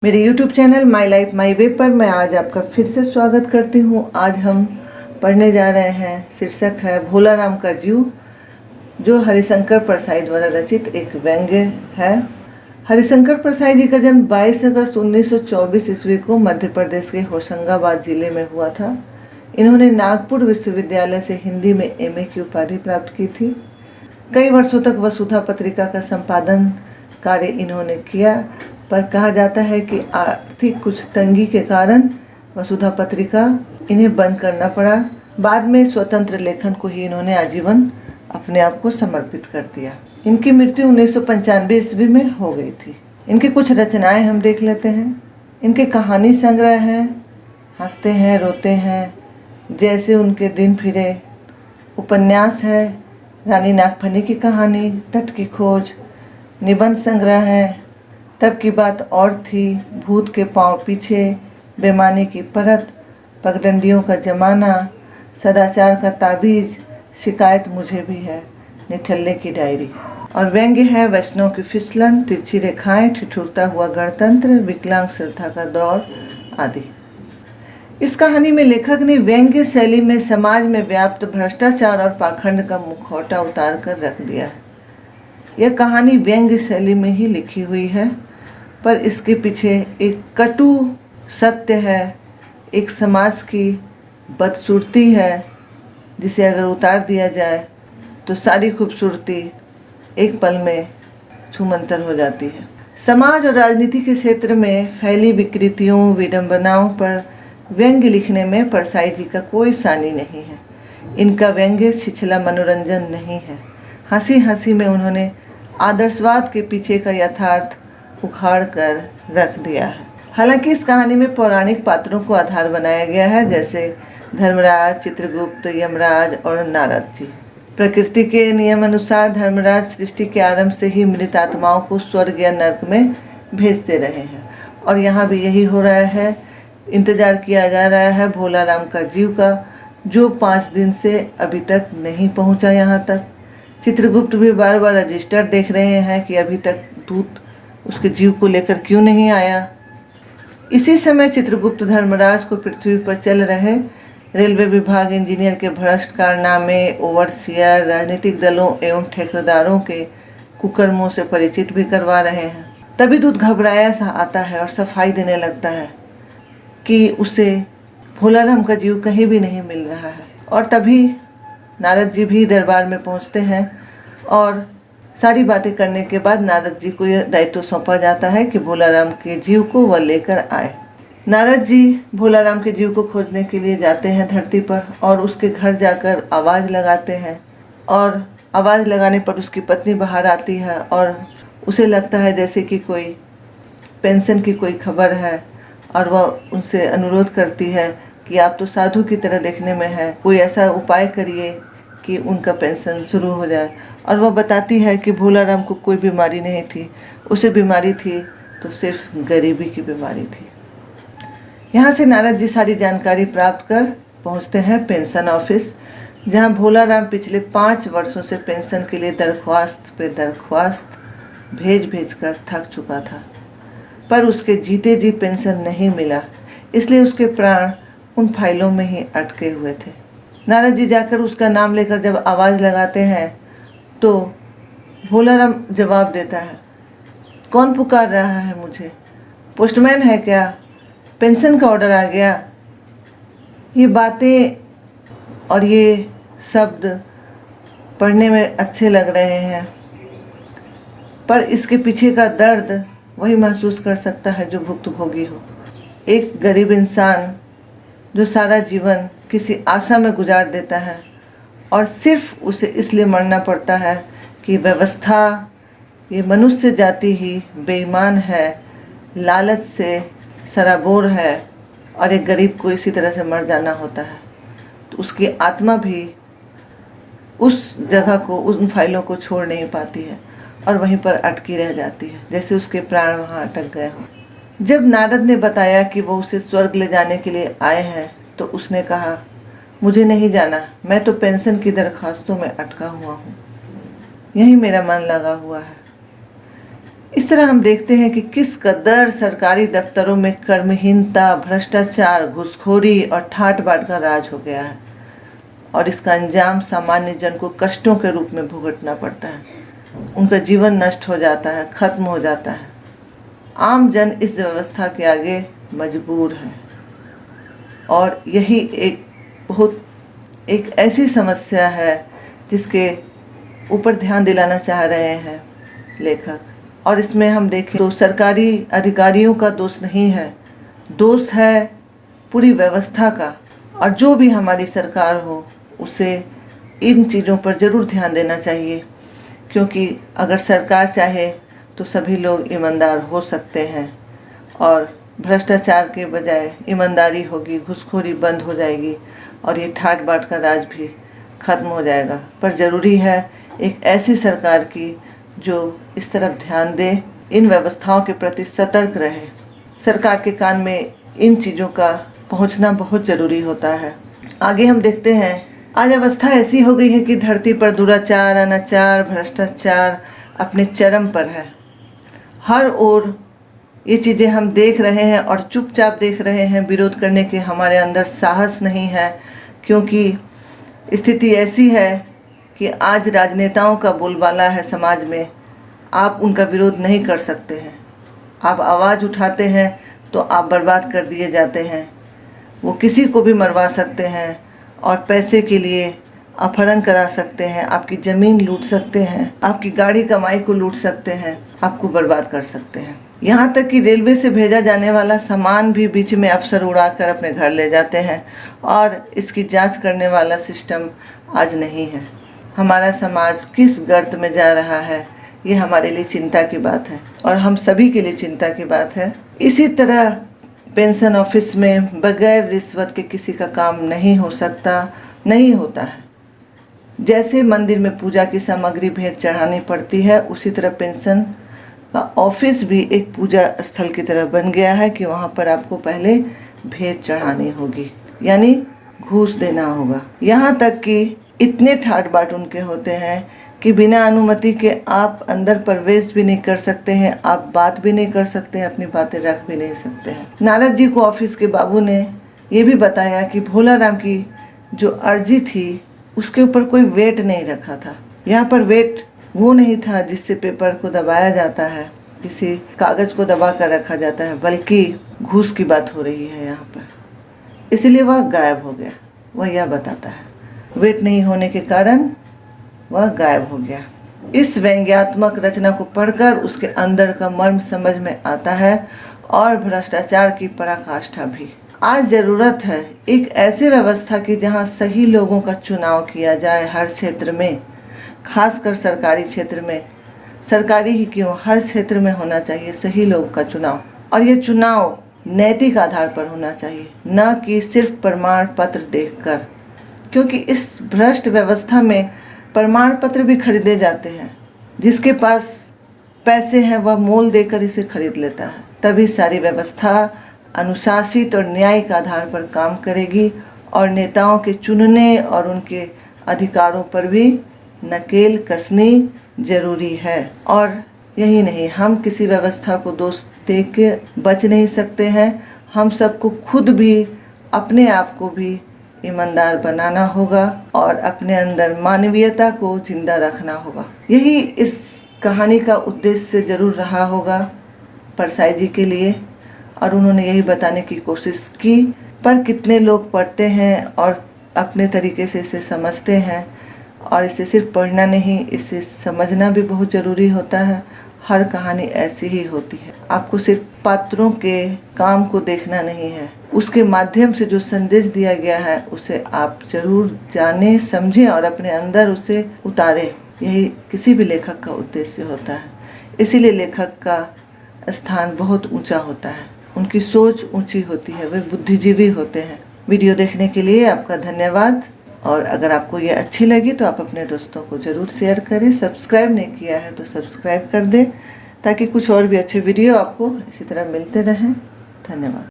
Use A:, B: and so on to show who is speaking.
A: मेरे YouTube channel my life my way पर मैं आज आपका फिर से स्वागत करती हूँ। आज हम पढ़ने जा रहे हैं, शीर्षक है भोला राम का जीव, जो हरिशंकर परसाई द्वारा रचित एक व्यंग्य है। हरिशंकर परसाई जी का जन्म 22 अगस्त 1924 ईस्वी को मध्य प्रदेश के होशंगाबाद जिले में हुआ था। इन्होंने नागपुर विश्वविद्यालय से हिंदी में MA की उपाधि प्राप्त की थी। कई वर्षों तक वसुधा पत्रिका का संपादन कार्य इन्होंने किया, पर कहा जाता है कि आर्थिक कुछ तंगी के कारण वसुधा पत्रिका इन्हें बंद करना पड़ा। बाद में स्वतंत्र लेखन को ही इन्होंने आजीवन अपने आप को समर्पित कर दिया। इनकी मृत्यु 1995 ईस्वी में हो गई थी। इनकी कुछ रचनाएं हम देख लेते हैं। इनके कहानी संग्रह हैं हंसते हैं रोते हैं, जैसे उनके दिन फिरे, उपन्यास है रानी नागफनी की कहानी, तट की खोज, निबंध संग्रह है तब की बात और थी, भूत के पांव पीछे, बेमानी की परत, पगडंडियों का जमाना, सदाचार का ताबीज, शिकायत मुझे भी है, निठल्ले की डायरी। और व्यंग्य है वैष्णव की फिसलन, तिरछी रेखाएं, ठिठुरता हुआ गणतंत्र, विकलांग श्रद्धा का दौर आदि। इस कहानी में लेखक ने व्यंग्य शैली में समाज में व्याप्त भ्रष्टाचार और पाखंड का मुखौटा उतार कर रख दिया है। यह कहानी व्यंग्य शैली में ही लिखी हुई है, पर इसके पीछे एक कटु सत्य है, एक समाज की बदसूरती है, जिसे अगर उतार दिया जाए तो सारी खूबसूरती एक पल में छूमंतर हो जाती है। समाज और राजनीति के क्षेत्र में फैली विकृतियों, विडंबनाओं पर व्यंग्य लिखने में परसाई जी का कोई सानी नहीं है। इनका व्यंग्य छिछला मनोरंजन नहीं है। हंसी हंसी में उन्होंने आदर्शवाद के पीछे का यथार्थ उखाड़ कर रख दिया है। हालांकि इस कहानी में पौराणिक पात्रों को आधार बनाया गया है, जैसे धर्मराज, चित्रगुप्त, यमराज और नारद जी। प्रकृति के नियम अनुसार धर्मराज सृष्टि के आरंभ से ही मृत आत्माओं को स्वर्ग या नर्क में भेजते रहे हैं, और यहाँ भी यही हो रहा है। इंतजार किया जा रहा है भोला राम का जीव का, जो 5 दिन से अभी तक नहीं पहुंचा यहाँ तक। चित्रगुप्त भी बार बार रजिस्टर देख रहे हैं कि अभी तक दूत उसके जीव को लेकर क्यों नहीं आया। इसी समय चित्रगुप्त धर्मराज को पृथ्वी पर चल रहे रेलवे विभाग, इंजीनियर के भ्रष्ट कारनामे, ओवरसियर, राजनीतिक दलों एवं ठेकेदारों के कुकर्मों से परिचित भी करवा रहे हैं। तभी दूत घबराया सा आता है और सफाई देने लगता है कि उसे भोला राम का जीव कहीं भी नहीं मिल रहा है। और तभी नारद जी भी दरबार में पहुंचते हैं, और सारी बातें करने के बाद नारद जी को यह दायित्व सौंपा जाता है कि भोला राम के जीव को वह लेकर आए। नारद जी भोला राम के जीव को खोजने के लिए जाते हैं धरती पर, और उसके घर जाकर आवाज लगाते हैं, और आवाज लगाने पर उसकी पत्नी बाहर आती है, और उसे लगता है जैसे कि कोई पेंशन की कोई खबर है, और वह उनसे अनुरोध करती है कि आप तो साधु की तरह देखने में है, कोई ऐसा उपाय करिए कि उनका पेंशन शुरू हो जाए। और वह बताती है कि भोला राम को कोई बीमारी नहीं थी, उसे बीमारी थी तो सिर्फ गरीबी की बीमारी थी। यहाँ से नारद जी सारी जानकारी प्राप्त कर पहुँचते हैं पेंशन ऑफिस, जहाँ भोला राम पिछले 5 वर्षों से पेंशन के लिए दरख्वास्त पे दरख्वास्त भेज भेज कर थक चुका था, पर उसके जीते जी पेंशन नहीं मिला, इसलिए उसके प्राण उन फाइलों में ही अटके हुए थे। नारद जी जाकर उसका नाम लेकर जब आवाज लगाते हैं तो भोला राम जवाब देता है, कौन पुकार रहा है मुझे? पोस्टमैन है क्या? पेंशन का ऑर्डर आ गया? ये बातें और ये शब्द पढ़ने में अच्छे लग रहे हैं, पर इसके पीछे का दर्द वही महसूस कर सकता है जो भुक्तभोगी हो। एक गरीब इंसान जो सारा जीवन किसी आशा में गुजार देता है, और सिर्फ उसे इसलिए मरना पड़ता है कि व्यवस्था, ये मनुष्य जाति ही बेईमान है, लालच से सराबोर है, और एक गरीब को इसी तरह से मर जाना होता है, तो उसकी आत्मा भी उस जगह को, उन फाइलों को छोड़ नहीं पाती है, और वहीं पर अटकी रह जाती है, जैसे उसके प्राण वहाँ अटक गए हों। जब नारद ने बताया कि वो उसे स्वर्ग ले जाने के लिए आए हैं, तो उसने कहा, मुझे नहीं जाना, मैं तो पेंशन की दरखास्तों में अटका हुआ हूँ, यही मेरा मन लगा हुआ है। इस तरह हम देखते हैं कि किस कदर सरकारी दफ्तरों में कर्महीनता, भ्रष्टाचार, घूसखोरी और ठाट बाट का राज हो गया है और इसका अंजाम सामान्य जन को कष्टों के रूप में भुगतना पड़ता है। उनका जीवन नष्ट हो जाता है, खत्म हो जाता है। आम जन इस व्यवस्था के आगे मजबूर है और यही एक ऐसी समस्या है जिसके ऊपर ध्यान दिलाना चाह रहे हैं लेखक। और इसमें हम देखें तो सरकारी अधिकारियों का दोष नहीं है, दोष है पूरी व्यवस्था का। और जो भी हमारी सरकार हो उसे इन चीज़ों पर ज़रूर ध्यान देना चाहिए, क्योंकि अगर सरकार चाहे तो सभी लोग ईमानदार हो सकते हैं और भ्रष्टाचार के बजाय ईमानदारी होगी, घूसखोरी बंद हो जाएगी और ये ठाट बाट का राज भी खत्म हो जाएगा। पर ज़रूरी है एक ऐसी सरकार की जो इस तरफ ध्यान दे, इन व्यवस्थाओं के प्रति सतर्क रहे। सरकार के कान में इन चीज़ों का पहुंचना बहुत ज़रूरी होता है। आगे हम देखते हैं, आज अवस्था ऐसी हो गई है कि धरती पर दुराचार, अनाचार, भ्रष्टाचार अपने चरम पर है। हर ओर ये चीज़ें हम देख रहे हैं और चुपचाप देख रहे हैं। विरोध करने के हमारे अंदर साहस नहीं है, क्योंकि स्थिति ऐसी है कि आज राजनेताओं का बोलबाला है समाज में। आप उनका विरोध नहीं कर सकते हैं। आप आवाज़ उठाते हैं तो आप बर्बाद कर दिए जाते हैं। वो किसी को भी मरवा सकते हैं और पैसे के लिए अपहरण करा सकते हैं, आपकी ज़मीन लूट सकते हैं, आपकी गाड़ी कमाई को लूट सकते हैं, आपको बर्बाद कर सकते हैं। यहाँ तक कि रेलवे से भेजा जाने वाला सामान भी बीच में अफसर उड़ाकर अपने घर ले जाते हैं और इसकी जांच करने वाला सिस्टम आज नहीं है। हमारा समाज किस गर्त में जा रहा है, ये हमारे लिए चिंता की बात है और हम सभी के लिए चिंता की बात है। इसी तरह पेंशन ऑफिस में बगैर रिश्वत के किसी का काम नहीं हो सकता, नहीं होता है। जैसे मंदिर में पूजा की सामग्री भेंट चढ़ानी पड़ती है, उसी तरह पेंशन का ऑफिस भी एक पूजा स्थल की तरह बन गया है कि वहाँ पर आपको पहले भेंट चढ़ानी होगी, यानी घूस देना होगा। यहाँ तक कि इतने ठाट बाट उनके होते हैं कि बिना अनुमति के आप अंदर प्रवेश भी नहीं कर सकते हैं, आप बात भी नहीं कर सकते हैं, अपनी बातें रख भी नहीं सकते हैं। नारद जी को ऑफिस के बाबू ने ये भी बताया कि भोला राम की जो अर्जी थी उसके ऊपर कोई वेट नहीं रखा था। यहाँ पर वेट वो नहीं था जिससे पेपर को दबाया जाता है, किसी कागज को दबा कर रखा जाता है, बल्कि घूस की बात हो रही है यहाँ पर। इसलिए वह गायब हो गया। वह यह बताता है, वेट नहीं होने के कारण वह गायब हो गया। इस व्यंग्यात्मक रचना को पढ़कर उसके अंदर का मर्म समझ में आता है और भ्रष्टाचार की पराकाष्ठा भी। आज जरूरत है एक ऐसी व्यवस्था की जहां सही लोगों का चुनाव किया जाए हर क्षेत्र में, खासकर सरकारी क्षेत्र में। सरकारी ही क्यों, हर क्षेत्र में होना चाहिए सही लोग का चुनाव, और ये चुनाव नैतिक आधार पर होना चाहिए, न कि सिर्फ प्रमाण पत्र देखकर, क्योंकि इस भ्रष्ट व्यवस्था में प्रमाण पत्र भी खरीदे जाते हैं। जिसके पास पैसे हैं वह मोल देकर इसे खरीद लेता है। तभी सारी व्यवस्था अनुशासित और न्यायिक आधार पर काम करेगी और नेताओं के चुनने और उनके अधिकारों पर भी नकेल कसनी जरूरी है। और यही नहीं, हम किसी व्यवस्था को दोष दे के बच नहीं सकते हैं। हम सबको खुद भी, अपने आप को भी ईमानदार बनाना होगा और अपने अंदर मानवीयता को जिंदा रखना होगा। यही इस कहानी का उद्देश्य जरूर रहा होगा परसाई जी के लिए, और उन्होंने यही बताने की कोशिश की। पर कितने लोग पढ़ते हैं और अपने तरीके से इसे समझते हैं, और इसे सिर्फ पढ़ना नहीं, इसे समझना भी बहुत ज़रूरी होता है। हर कहानी ऐसी ही होती है। आपको सिर्फ पात्रों के काम को देखना नहीं है, उसके माध्यम से जो संदेश दिया गया है उसे आप जरूर जाने, समझें और अपने अंदर उसे उतारें। यही किसी भी लेखक का उद्देश्य होता है। इसीलिए लेखक का स्थान बहुत ऊंचा होता है, उनकी सोच ऊंची होती है, वे बुद्धिजीवी होते हैं। वीडियो देखने के लिए आपका धन्यवाद, और अगर आपको ये अच्छी लगी तो आप अपने दोस्तों को ज़रूर शेयर करें। सब्सक्राइब नहीं किया है तो सब्सक्राइब कर दें, ताकि कुछ और भी अच्छे वीडियो आपको इसी तरह मिलते रहें। धन्यवाद।